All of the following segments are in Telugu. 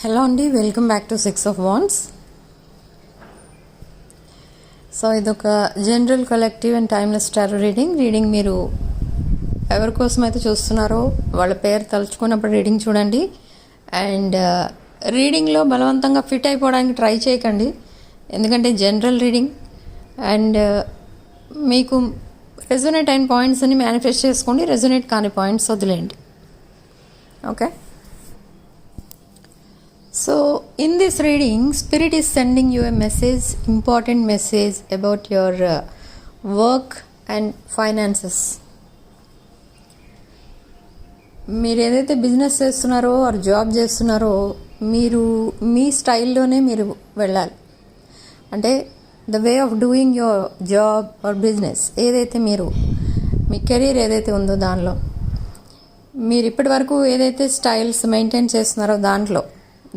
హలో అండి, welcome back to 6 of Wands. So ఇదొక general collective and timeless tarot reading మీరు ఎవరి కోసం అయితే చూస్తున్నారో వాళ్ళ పేరు తలుచుకున్నప్పుడు రీడింగ్ చూడండి. అండ్ రీడింగ్లో బలవంతంగా ఫిట్ అయిపోవడానికి ట్రై చేయకండి, ఎందుకంటే జనరల్ రీడింగ్. అండ్ మీకు రెజొనేట్ అయిన పాయింట్స్ అన్ని మేనిఫెస్ట్ చేసుకోండి, రెజొనేట్ కాని పాయింట్స్ వదిలేయండి. Okay. So in this reading, Spirit is sending you a message, important message about your work and finances. మీరు ఏదైతే బిజినెస్ చేస్తున్నారో ఆర్ జాబ్ చేస్తున్నారో మీరు మీ స్టైల్లోనే మీరు వెళ్ళాలి. అంటే the way of doing your job or business ఏదైతే మీరు మీ కెరీర్ ఏదైతే ఉందో దానిలో మీరు ఇప్పటి వరకు ఏదైతే స్టైల్స్ మెయింటైన్ చేస్తున్నారో దాంట్లో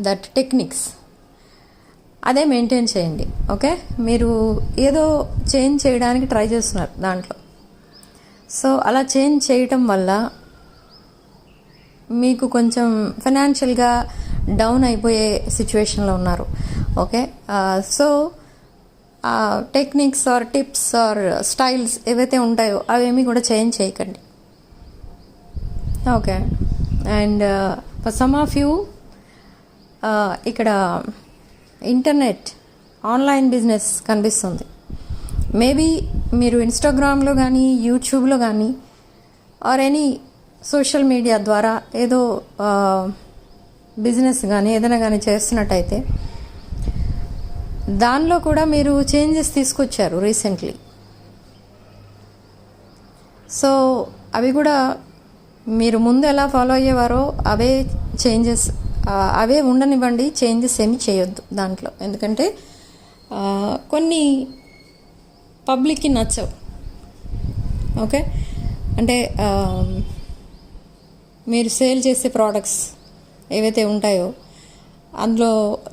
దట్ టెక్నిక్స్ అదే మెయింటైన్ చేయండి. ఓకే. మీరు ఏదో చేంజ్ చేయడానికి ట్రై చేస్తున్నారు దాంట్లో. సో అలా చేంజ్ చేయటం వల్ల మీకు కొంచెం ఫైనాన్షియల్గా డౌన్ అయిపోయే సిచ్యువేషన్లో ఉన్నారు. Okay. So techniques or tips or styles ఏవైతే ఉంటాయో అవేమీ కూడా చేంజ్ చేయకండి. Okay. And for some of you ఇక్కడ ఇంటర్నెట్ ఆన్లైన్ బిజినెస్ కనిపిస్తుంది. మేబీ మీరు ఇన్స్టాగ్రామ్లో కానీ యూట్యూబ్లో కానీ ఆర్ ఎనీ సోషల్ మీడియా ద్వారా ఏదో బిజినెస్ కానీ ఏదైనా కానీ చేస్తున్నట్టయితే దానిలో కూడా మీరు చేంజెస్ తీసుకొచ్చారు రీసెంట్లీ. సో అవి కూడా మీరు ముందు ఎలా ఫాలో అయ్యేవారో అవే చేంజెస్ అవే ఉండనివ్వండి, చేంజెస్ ఏమి చేయొద్దు దాంట్లో. ఎందుకంటే కొన్ని పబ్లిక్కి నచ్చవు. ఓకే. అంటే మీరు సేల్ చేసే ప్రోడక్ట్స్ ఏవైతే ఉంటాయో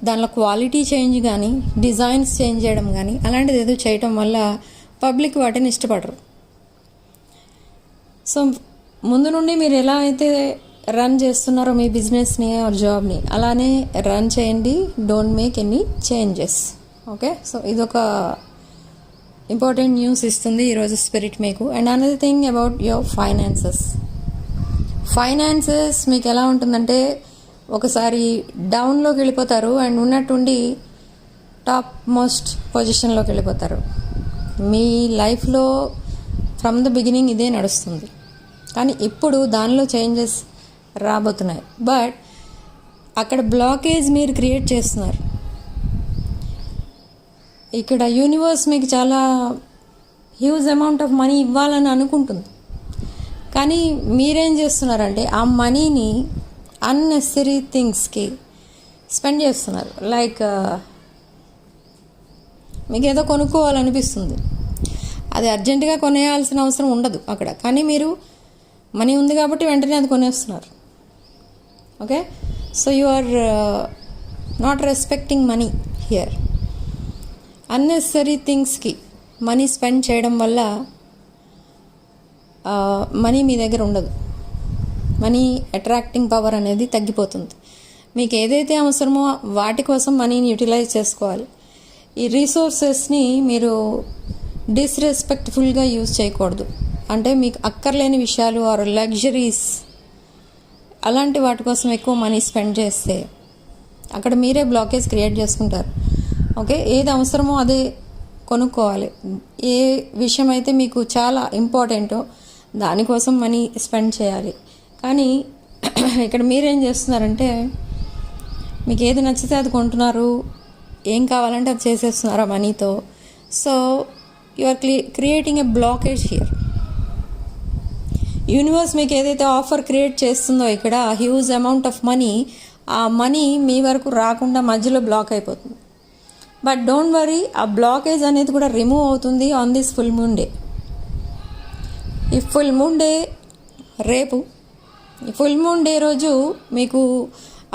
దానిలో క్వాలిటీ చేంజ్ కానీ డిజైన్స్ చేంజ్ చేయడం కానీ అలాంటిది ఏదో చేయటం వల్ల పబ్లిక్ వాటిని ఇష్టపడరు. సో ముందు నుండి మీరు ఎలా అయితే రన్ చేస్తున్నారో మీ బిజినెస్ని ఆర్ జాబ్ని అలానే రన్ చేయండి. Don't make any changes. Okay. So ఇదొక ఇంపార్టెంట్ న్యూస్ ఇస్తుంది ఈరోజు స్పిరిట్ మీకు. And another thing about your finances మీకు ఎలా ఉంటుందంటే ఒకసారి డౌన్లోకి వెళ్ళిపోతారు అండ్ ఉన్నట్టుండి టాప్ మోస్ట్ పొజిషన్లోకి వెళ్ళిపోతారు. మీ లైఫ్లో ఫ్రమ్ ద బిగినింగ్ ఇదే నడుస్తుంది, కానీ ఇప్పుడు దానిలో చేంజెస్ రాబోతున్నాయి. బట్ అక్కడ బ్లాకేజ్ మీరు క్రియేట్ చేస్తున్నారు. ఇక్కడ యూనివర్స్ మీకు చాలా హ్యూజ్ అమౌంట్ ఆఫ్ మనీ ఇవ్వాలని అనుకుంటుంది, కానీ మీరేం చేస్తున్నారంటే ఆ మనీని అన్నెసరీ థింగ్స్కి స్పెండ్ చేస్తున్నారు. లైక్ మీకు ఏదో కొనుక్కోవాలనిపిస్తుంది, అది అర్జెంటుగా కొనేయాల్సిన అవసరం ఉండదు అక్కడ, కానీ మీరు మనీ ఉంది కాబట్టి వెంటనే అది కొనేస్తున్నారు. Okay. So you are not respecting money here. Unnecessary థింగ్స్కి మనీ స్పెండ్ చేయడం వల్ల మనీ మీ దగ్గర ఉండదు. మనీ అట్రాక్టింగ్ పవర్ అనేది తగ్గిపోతుంది. మీకు ఏదైతే అవసరమో వాటి కోసం మనీని యూటిలైజ్ చేసుకోవాలి. ఈ రీసోర్సెస్ని మీరు డిస్రెస్పెక్ట్ఫుల్గా యూజ్ చేయకూడదు. అంటే మీకు అక్కర్లేని విషయాలు ఆర్ లగ్జరీస్ అలాంటి వాటి కోసం ఎక్కువ మనీ స్పెండ్ చేస్తే అక్కడ మీరే బ్లాకేజ్ క్రియేట్ చేసుకుంటారు. ఓకే. ఏది అవసరమో అదే కొనుక్కోవాలి. ఏ విషయం అయితే మీకు చాలా ఇంపార్టెంటో దానికోసం మనీ స్పెండ్ చేయాలి. కానీ ఇక్కడ మీరేం చేస్తున్నారంటే మీకు ఏది నచ్చితే అది కొంటున్నారు, ఏం కావాలంటే అది చేసేస్తున్నారు ఆ మనీతో. So you are creating a blockage here. Universe మీకు ఏదైతే ఆఫర్ క్రియేట్ చేస్తుందో ఇక్కడ హ్యూజ్ అమౌంట్ ఆఫ్ మనీ, ఆ మనీ మీ వరకు రాకుండా మధ్యలో బ్లాక్ అయిపోతుంది. బట్ డోంట్ వరీ, ఆ బ్లాకేజ్ అనేది కూడా రిమూవ్ అవుతుంది on this full moon day. ఈ ఫుల్ మూన్ డే రేపు, ఈ ఫుల్ మూన్ డే రోజు మీకు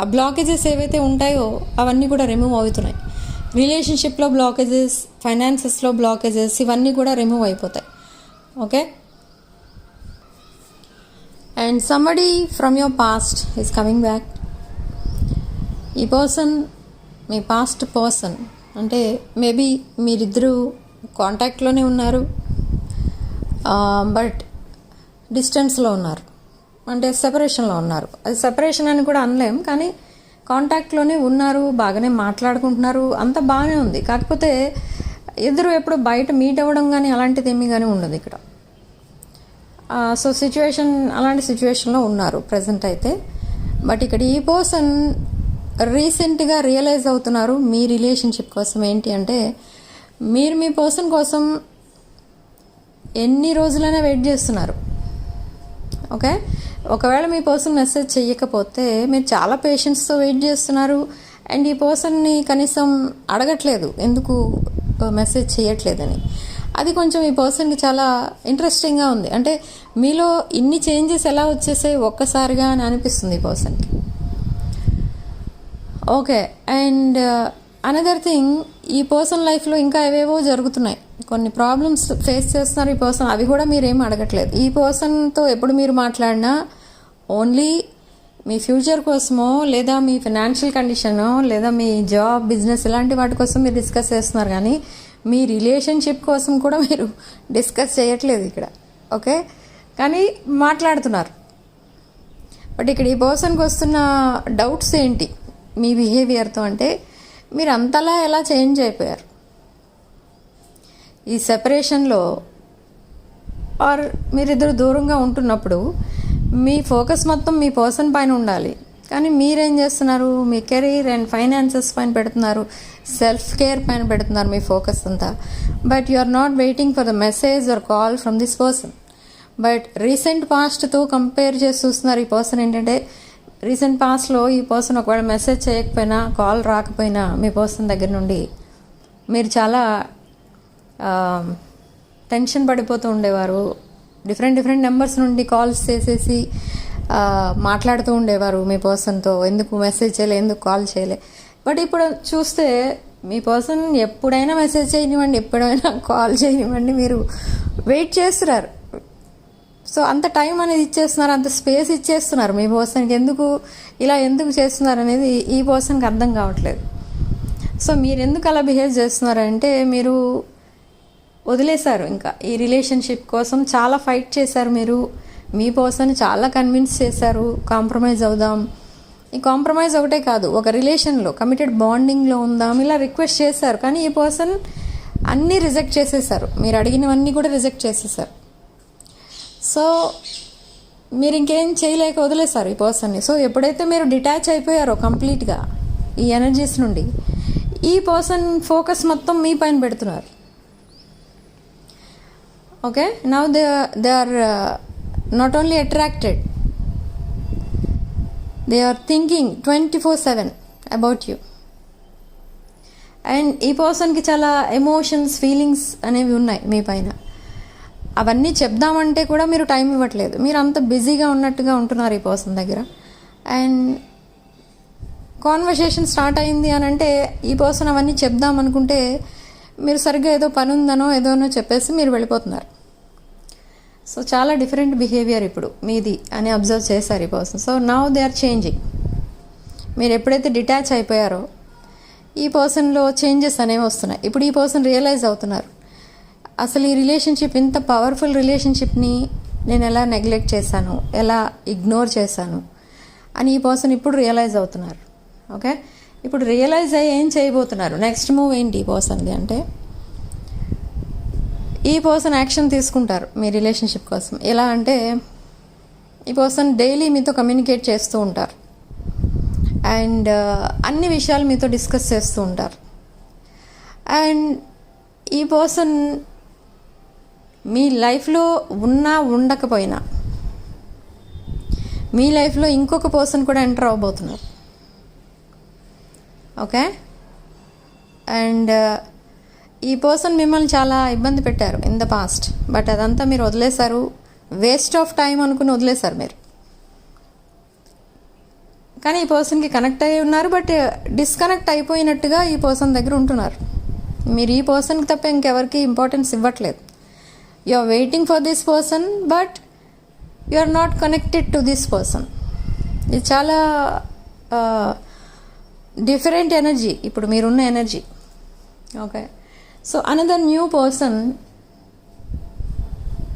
ఆ బ్లాకేజెస్ ఏవైతే ఉంటాయో అవన్నీ కూడా రిమూవ్ అవుతున్నాయి. రిలేషన్షిప్లో బ్లాకేజెస్, ఫైనాన్సెస్లో బ్లాకేజెస్ ఇవన్నీ కూడా రిమూవ్ అయిపోతాయి. Okay. And somebody from your past is coming back. ఈ పర్సన్ మీ పాస్ట్ పర్సన్ అంటే మేబీ మీరిద్దరూ కాంటాక్ట్లోనే ఉన్నారు, బట్ డిస్టెన్స్లో ఉన్నారు, అంటే సెపరేషన్లో ఉన్నారు. అది సెపరేషన్ అని కూడా అనలేం, కానీ కాంటాక్ట్లోనే ఉన్నారు, బాగానే మాట్లాడుకుంటున్నారు, అంత బాగానే ఉంది. కాకపోతే ఇద్దరు ఎప్పుడు బయట మీట్ అవ్వడం కానీ అలాంటిది ఏమీ కానీ ఉండదు ఇక్కడ. సో సిచ్యువేషన్ అలాంటి సిచ్యువేషన్లో ఉన్నారు ప్రజెంట్ అయితే. బట్ ఇక్కడ ఈ పర్సన్ రీసెంట్గా రియలైజ్ అవుతున్నారు మీ రిలేషన్షిప్ కోసం. ఏంటి అంటే మీరు మీ పర్సన్ కోసం ఎన్ని రోజులైనా వెయిట్ చేస్తున్నారు. ఓకే, ఒకవేళ మీ పర్సన్ మెసేజ్ చెయ్యకపోతే మీరు చాలా పేషెన్స్తో వెయిట్ చేస్తున్నారు. అండ్ ఈ పర్సన్ని కనీసం అడగట్లేదు ఎందుకు మెసేజ్ చేయట్లేదని. అది కొంచెం ఈ పర్సన్కి చాలా ఇంట్రెస్టింగ్గా ఉంది. అంటే మీలో ఇన్ని చేంజెస్ ఎలా వచ్చేసాయి ఒక్కసారిగా అని అనిపిస్తుంది ఈ పర్సన్కి. ఓకే, అండ్ అనదర్ థింగ్, ఈ పర్సన్ లైఫ్లో ఇంకా ఏవేవో జరుగుతున్నాయి, కొన్ని ప్రాబ్లమ్స్ ఫేస్ చేస్తున్నారు ఈ పర్సన్. అవి కూడా మీరేం అడగట్లేదు. ఈ పర్సన్తో ఎప్పుడు మీరు మాట్లాడినా ఓన్లీ మీ ఫ్యూచర్ కోసమో, లేదా మీ ఫైనాన్షియల్ కండిషనో, లేదా మీ జాబ్, బిజినెస్ ఇలాంటి వాటి కోసం మీరు డిస్కస్ చేస్తున్నారు, కానీ మీ రిలేషన్షిప్ కోసం కూడా మీరు డిస్కస్ చేయట్లేదు ఇక్కడ. ఓకే, కానీ మాట్లాడుతున్నారు. బట్ ఇక్కడ ఈ పర్సన్కి వస్తున్న డౌట్స్ ఏంటి మీ బిహేవియర్తో అంటే మీరు అంతలా ఎలా చేంజ్ అయిపోయారు ఈ సెపరేషన్లో, ఆర్ మీరిద్దరు దూరంగా ఉంటున్నప్పుడు మీ ఫోకస్ మొత్తం మీ పర్సన్ పైన ఉండాలి, కానీ మీరేం చేస్తున్నారు, మీ కెరీర్ అండ్ ఫైనాన్సెస్ పైన పెడుతున్నారు, సెల్ఫ్ కేర్ పైన పెడుతున్నారు మీ ఫోకస్ అంతా. But you are not waiting for the message or call from this person. But recent పాస్ట్తో కంపేర్ చేసి చూస్తున్నారు ఈ పర్సన్. ఏంటంటే రీసెంట్ పాస్ట్లో ఈ పర్సన్ ఒకవేళ మెసేజ్ చేయకపోయినా, కాల్ రాకపోయినా మీ పర్సన్ దగ్గర నుండి మీరు చాలా టెన్షన్ పడిపోతూ ఉండేవారు. డిఫరెంట్ నెంబర్స్ నుండి కాల్స్ చేసేసి మాట్లాడుతూ ఉండేవారు మీ పర్సన్తో, ఎందుకు మెసేజ్ చేయలే, ఎందుకు కాల్ చేయలే. బట్ ఇప్పుడు చూస్తే మీ పర్సన్ ఎప్పుడైనా మెసేజ్ చేయనివ్వండి, ఎప్పుడైనా కాల్ చేయనివ్వండి, మీరు వెయిట్ చేస్తున్నారు. సో అంత టైం అనేది ఇచ్చేస్తున్నారు, అంత స్పేస్ ఇచ్చేస్తున్నారు మీ పర్సన్కి. ఎందుకు చేస్తున్నారు అనేది ఈ పర్సన్కి అర్థం కావట్లేదు. సో మీరు ఎందుకు అలా బిహేవ్ చేస్తున్నారంటే మీరు వదిలేశారు. ఇంకా ఈ రిలేషన్షిప్ కోసం చాలా ఫైట్ చేశారు మీరు. మీ పర్సన్ చాలా కన్విన్స్ చేశారు కాంప్రమైజ్ అవుదాం. ఈ కాంప్రమైజ్ ఒకటే కాదు, ఒక రిలేషన్లో కమిటెడ్ బాండింగ్లో ఉందాం ఇలా రిక్వెస్ట్ చేశారు. కానీ ఈ పర్సన్ అన్నీ రిజెక్ట్ చేసేసారు, మీరు అడిగినవన్నీ కూడా రిజెక్ట్ చేసేసారు. సో మీరు ఇంకేం చేయలేక వదిలేశారు ఈ పర్సన్ని. సో ఎప్పుడైతే మీరు డిటాచ్ అయిపోయారో కంప్లీట్గా ఈ ఎనర్జీస్ నుండి, ఈ పర్సన్ ఫోకస్ మొత్తం మీ పైన పెడుతున్నారు. Okay, now they are not only attracted, they are thinking 24/7 about you. And ఈ పర్సన్కి చాలా ఎమోషన్స్, ఫీలింగ్స్ అనేవి ఉన్నాయి మీ పైన. అవన్నీ చెప్దామంటే కూడా మీరు టైం ఇవ్వట్లేదు, మీరు అంత బిజీగా ఉన్నట్టుగా ఉంటున్నారు ఈ పర్సన్ దగ్గర. అండ్ కాన్వర్సేషన్ స్టార్ట్ అయింది అని అంటే ఈ పర్సన్ అవన్నీ చెప్దాం అనుకుంటే మీరు సరిగ్గా ఏదో పని ఉందనో ఏదోనో చెప్పేసి మీరు వెళ్ళిపోతున్నారు. సో చాలా డిఫరెంట్ బిహేవియర్ ఇప్పుడు మీది అని అబ్జర్వ్ చేశారు ఈ person. So now they are changing. మీరు ఎప్పుడైతే డిటాచ్ అయిపోయారో ఈ పర్సన్లో చేంజెస్ అనేవి వస్తున్నాయి. ఇప్పుడు ఈ పర్సన్ రియలైజ్ అవుతున్నారు, అసలు ఈ రిలేషన్షిప్, ఇంత పవర్ఫుల్ రిలేషన్షిప్ని నేను ఎలా నెగ్లెక్ట్ చేశాను, ఎలా ఇగ్నోర్ చేశాను అని ఈ పర్సన్ ఇప్పుడు రియలైజ్ అవుతున్నారు. ఓకే, ఇప్పుడు రియలైజ్ అయ్యి ఏం చేయబోతున్నారు, నెక్స్ట్ మూవ్ ఏంటి ఈ పర్సన్ది అంటే ఈ పర్సన్ యాక్షన్ తీసుకుంటారు మీ రిలేషన్షిప్ కోసం. ఎలా అంటే ఈ పర్సన్ డైలీ మీతో కమ్యూనికేట్ చేస్తూ ఉంటారు అండ్ అన్ని విషయాలు మీతో డిస్కస్ చేస్తూ ఉంటారు. అండ్ ఈ పర్సన్ మీ లైఫ్లో ఉన్నా ఉండకపోయినా మీ లైఫ్లో ఇంకొక పర్సన్ కూడా ఎంటర్ అవ్వబోతున్నారు. ఓకే, అండ్ ఈ పర్సన్ మిమ్మల్ని చాలా ఇబ్బంది పెట్టారు ఇన్ ద పాస్ట్, బట్ అదంతా మీరు వదిలేశారు. వేస్ట్ ఆఫ్ టైం అనుకుని వదిలేశారు మీరు. కానీ ఈ పర్సన్కి కనెక్ట్ అయ్యి ఉన్నారు, బట్ డిస్కనెక్ట్ అయిపోయినట్టుగా ఈ పర్సన్ దగ్గర ఉంటున్నారు. మీరు ఈ పర్సన్కి తప్ప ఇంకెవరికి ఇంపార్టెన్స్ ఇవ్వట్లేదు. You are waiting for this person, but you are not connected to this person. ఇది చాలా డిఫరెంట్ ఎనర్జీ ఇప్పుడు మీరున్న energy. Okay, so another new person,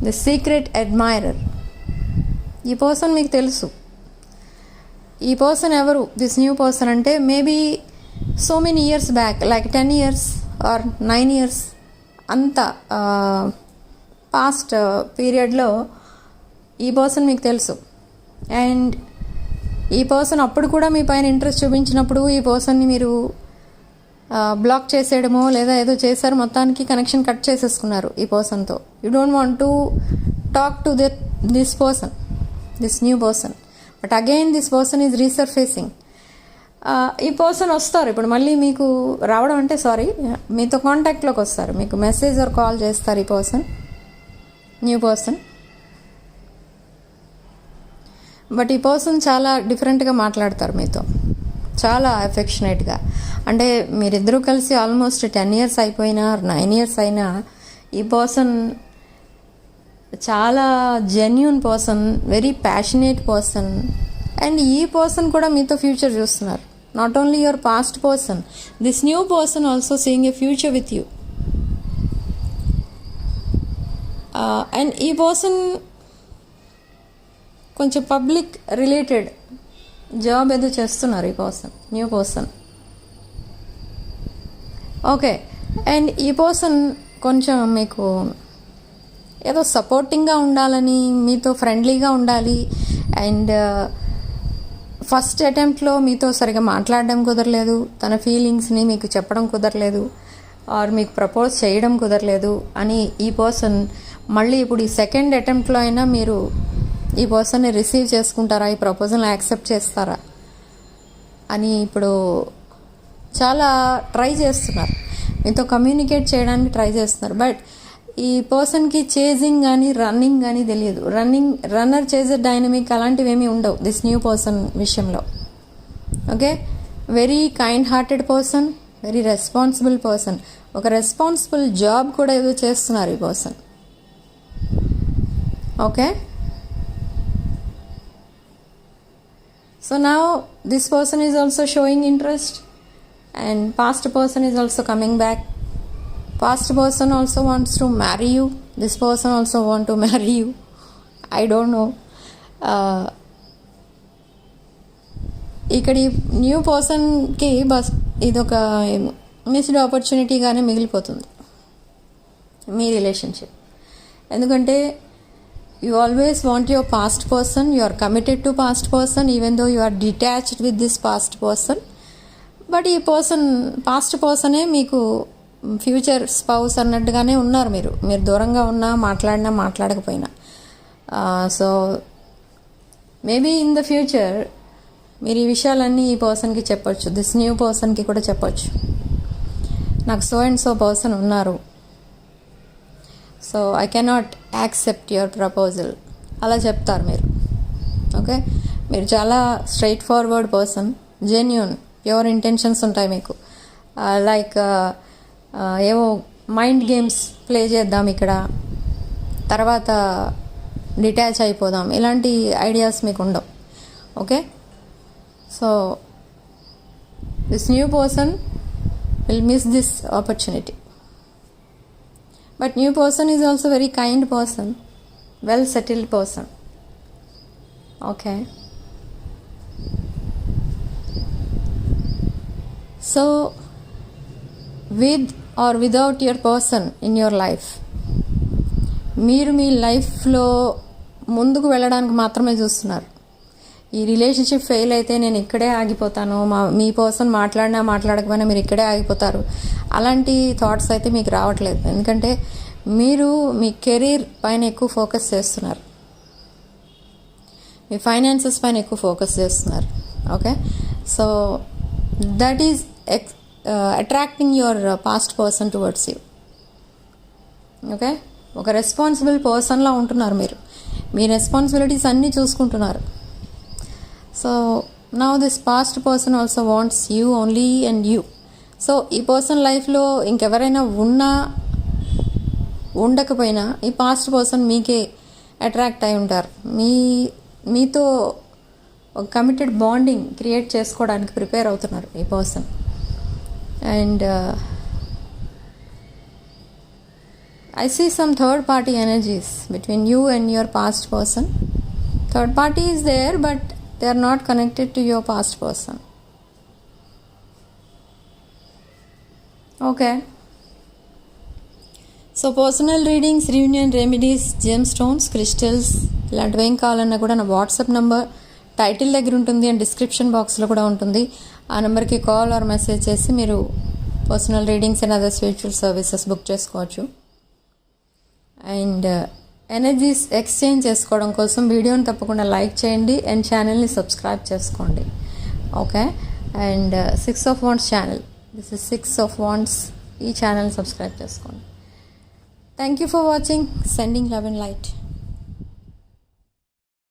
the secret admirer. ఈ పర్సన్ మీకు తెలుసు. ఈ పర్సన్ ఎవరు? దిస్ న్యూ పర్సన్ అంటే maybe so many years back, like 10 years or 9 years అంత పాస్ట్ పీరియడ్లో ఈ పర్సన్ మీకు తెలుసు. అండ్ ఈ పర్సన్ అప్పుడు కూడా మీ పైన ఇంట్రెస్ట్ చూపించినప్పుడు ఈ పర్సన్ని మీరు బ్లాక్ చేసేయడమో లేదా ఏదో చేశారు, మొత్తానికి కనెక్షన్ కట్ చేసేసుకున్నారు ఈ పర్సన్తో. You don't want to talk to this person, this new person. But again this person is resurfacing. ఈ పర్సన్ వస్తారు ఇప్పుడు మళ్ళీ మీకు రావడం అంటే మీతో కాంటాక్ట్లోకి వస్తారు, మీకు మెసేజ్ ఆర్ కాల్ చేస్తారు ఈ పర్సన్, న్యూ పర్సన్. బట్ ఈ పర్సన్ చాలా డిఫరెంట్గా మాట్లాడతారు మీతో, చాలా ఎఫెక్షనేట్గా. అంటే మీరిద్దరూ కలిసి ఆల్మోస్ట్ 10 years అయిపోయినా 9 years అయినా ఈ పర్సన్ చాలా genuine person, very passionate person. And ఈ పర్సన్ కూడా మీతో ఫ్యూచర్ చూస్తున్నారు. Not only your past person, this new person also seeing a future with you. And ఈ పర్సన్ కొంచెం పబ్లిక్ రిలేటెడ్ జాబ్ ఏదో చేస్తున్నారు ఈ person, new person. Okay, and ఈ పర్సన్ కొంచెం మీకు ఏదో సపోర్టింగ్గా ఉండాలని, మీతో ఫ్రెండ్లీగా ఉండాలి. అండ్ ఫస్ట్ అటెంప్ట్లో మీతో సరిగా మాట్లాడడం కుదరలేదు, తన ఫీలింగ్స్ని మీకు చెప్పడం కుదరలేదు, ఆర్ మీకు ప్రపోజ్ చేయడం కుదరలేదు అని ఈ పర్సన్ మళ్ళీ ఇప్పుడు ఈ సెకండ్ అటెంప్ట్లో అయినా మీరు ఈ పర్సన్ని రిసీవ్ చేసుకుంటారా, ఈ ప్రపోజల్ని యాక్సెప్ట్ చేస్తారా అని ఇప్పుడు చాలా ట్రై చేస్తున్నారు, మీతో కమ్యూనికేట్ చేయడానికి ట్రై చేస్తున్నారు. బట్ ఈ పర్సన్కి చేజింగ్ కానీ రన్నింగ్ కానీ తెలియదు. రన్నర్ చేసే డైనమిక్ అలాంటివి ఏమీ ఉండవు దిస్ న్యూ పర్సన్ విషయంలో. Okay, very kind hearted person, very responsible person. ఒక రెస్పాన్సిబుల్ జాబ్ కూడా ఏదో చేస్తున్నారు ఈ person. Okay, so now this person is also showing interest and past person is also coming back. Past person also wants to marry you, this person also want to marry you, I don't know. ఇక్కడ న్యూ పర్సన్కి బస్ ఇదొక మిస్డ్ ఆపర్చునిటీగానే మిగిలిపోతుంది మీ రిలేషన్షిప్. ఎందుకంటే you always want your past person, you are committed to past person even though you are detached with this past person. But ఈ పాస్ట్ పర్సనే మీకు ఫ్యూచర్ స్పౌస్ అన్నట్టుగానే ఉన్నారు. మీరు దూరంగా ఉన్నా, మాట్లాడినా మాట్లాడకపోయినా. So maybe in the future మీరు ఈ విషయాలన్నీ ఈ పర్సన్కి చెప్పొచ్చు, దిస్ న్యూ పర్సన్కి కూడా చెప్పొచ్చు, నాకు సో అండ్ సో పర్సన్ ఉన్నారు, so I cannot accept your proposal అలా చెప్తారు మీరు. ఓకే, మీరు చాలా straight forward person, genuine, pure intentions ఉంటాయి మీకు. లైక్ ఏవో మైండ్ గేమ్స్ ప్లే చేద్దాం ఇక్కడ, తర్వాత డిటాచ్ అయిపోదాం, ఇలాంటి ఐడియాస్ మీకు ఉండవు. Okay, so this new person will miss this opportunity. But new person is also very kind person, well settled person. Okay, so with or without your person in your life, మీరు మీ లైఫ్లో ముందుకు వెళ్ళడానికి మాత్రమే చూస్తున్నారు. ఈ రిలేషన్షిప్ ఫెయిల్ అయితే నేను ఇక్కడే ఆగిపోతాను, మీ పర్సన్ మాట్లాడినా మాట్లాడకపోయినా మీరు ఇక్కడే ఆగిపోతారు, అలాంటి థాట్స్ అయితే మీకు రావట్లేదు. ఎందుకంటే మీరు మీ కెరీర్ పైన ఎక్కువ ఫోకస్ చేస్తున్నారు, మీ ఫైనాన్సెస్ పైన ఎక్కువ ఫోకస్ చేస్తున్నారు. Okay, so that is attracting your past person towards you. Okay, ఒక రెస్పాన్సిబుల్ పర్సన్లా ఉంటున్నారు మీరు, మీ రెస్పాన్సిబిలిటీస్ అన్నీ చూసుకుంటున్నారు. So now this past person also wants you only and you. So ఈ పర్సన్ లైఫ్లో ఇంకెవరైనా ఉన్నా ఉండకపోయినా ఈ పాస్ట్ పర్సన్ మీకే అట్రాక్ట్ అయి ఉంటారు, మీతో ఒక కమిటెడ్ బాండింగ్ క్రియేట్ చేసుకోవడానికి ప్రిపేర్ అవుతున్నారు ఈ person. And I see some third party energies between you and your past person. Third party is there, but they are not connected to your past person. Okay. So personal readings, reunion remedies, gem stones, crystals ఇలాంటివి ఏం కావాలన్నా కూడా నా వాట్సాప్ నెంబర్ టైటిల్ దగ్గర ఉంటుంది అండ్ డిస్క్రిప్షన్ బాక్స్లో కూడా ఉంటుంది. ఆ నెంబర్కి కాల్ ఆర్ మెసేజ్ చేసి మీరు personal readings and other spiritual services book చేసుకోవచ్చు. అండ్ ఎనర్జీస్ ఎక్స్చేంజ్ చేసుకోవడం కోసం వీడియోని తప్పకుండా లైక్ చేయండి అండ్ ఛానల్ని సబ్స్క్రైబ్ చేసుకోండి. Okay. And 6 of Wands channel, this is 6 of Wands, ఈ ఛానల్ని సబ్స్క్రైబ్ చేసుకోండి. Thank you for watching. Sending love and light.